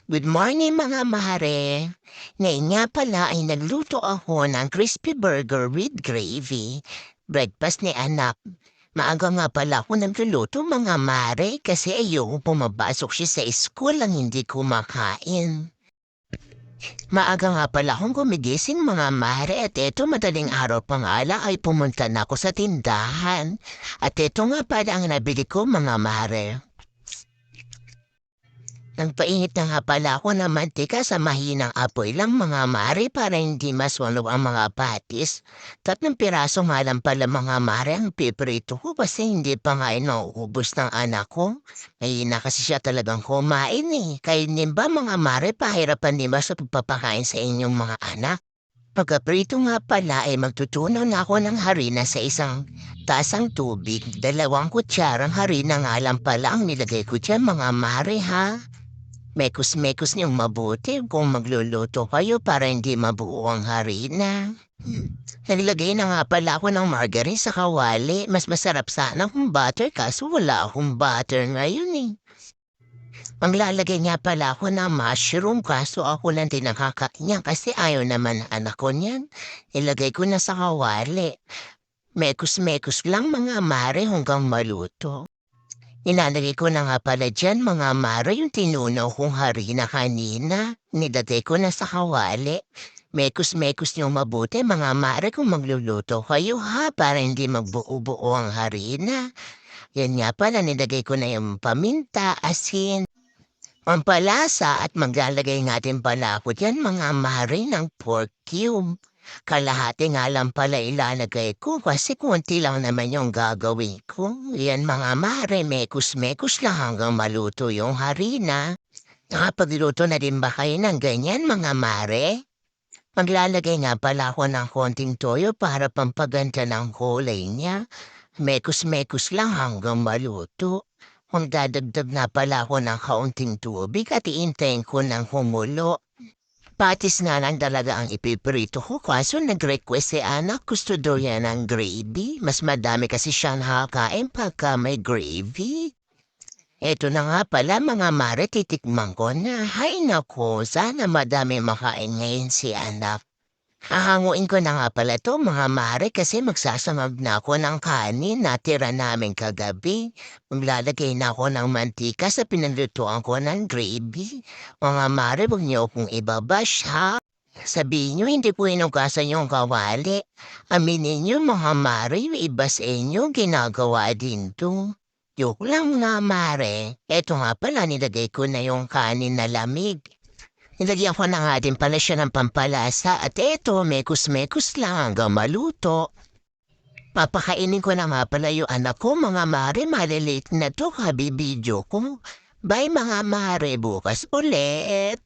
Good morning mga mare. Ngayon nga pala ay nagluto ako ng crispy burger with gravy. Breakfast ni anak. Maaga nga pala ako nagluluto mga mare kasi ayoko pumapasok siya sa school ang hindi kumakain. Maaga nga pala akong gumigising mga mare at eto madaling araw pa nga ay pumunta na ako sa tindahan. At eto nga pala ang nabili ko mga mare. Nagpainit na nga pala ako ng mantika sa mahinang apoy lang mga mare para hindi maswalo ang mga patis. 3 piraso nga lang pala mga mare ang piprito ko kasi hindi pa nga nauubos ng anak ko. Mahina kasi siya talagang kumain eh. Kayo din ba mga mare pahirapan din ba sa pagpapakain sa inyong mga anak? Pagkaprito nga pala ay magtutunaw na ako ng harina sa isang tasang tubig. 2 kutsarang harina nga lang pala ang nilagay ko dyan mga mare ha. Mekos-mekos niyong mabuti kung magluluto kayo para hindi mabuo ang harina. Naglagay na nga pala ako ng margarine sa kawali. Mas masarap sana kung butter kaso wala akong butter ngayon eh. Maglalagay nga pala ako ng mushroom kaso ako lang din nakakain yan kasi ayaw naman anak ko niyan. Ilagay ko na sa kawali. Mekos-mekos lang mga mare hanggang maluto. Nilalagay ko na nga pala dyan mga mare yung tinunaw kong harina kanina. Nilagay ko na sa kawali. Mekos-mekos niyong mabuti mga mare kung magluluto kayo ha para hindi magbuo-buo ang harina. Yan nga pala nilagay ko na yung paminta, asin, pampalasa at maglalagay nga din pala ako dyan mga mare ng pork cube. Kalahati nga lang pala ilalagay ko kasi konti lang naman yung gagawin ko. Yan mga mare, mekos-mekos lang hanggang maluto yung harina. Nakapagluto na din ba kayo ng ganyan mga mare? Maglalagay nga pala ako ng konting toyo para pampaganda ng kulay niya. Mekos-mekos lang hanggang maluto. Kung dadagdag na pala ako ng kaunting tubig at iintayin ko ng humulo. Patis nga lang talaga ang ipiprito ko kaso nag-request si anak gusto daw yan ng gravy. Mas madami kasi siyang nakakain pagka may gravy. Eto na nga pala mga mare titikman ko na. Hay nako, sana madami makain ngayon si anak. Hahanguin ko na nga pala to mga mare kasi magsasamag na ako ng kanin na tira namin kagabi. Maglalagay na ako ng mantika sa pinaglutuan ko ng gravy. Mga mare, huwag niyo akong ibabash ha. Sabihin niyo, hindi po inugasan yung kawali. Aminin niyo mga mare, yung iba sa inyo ginagawa din to. Joke lang nga mare. Eto nga pala, nilagay ko na yung kanin na lamig. Nilagyan ko na nga din pala siya ng pampalasa at eto, mekos-mekos lang hanggang maluto. Papakainin ko na nga pala yung anak ko mga mare, malilate na to kabibidyo ko. Bye mga mare, bukas ulit.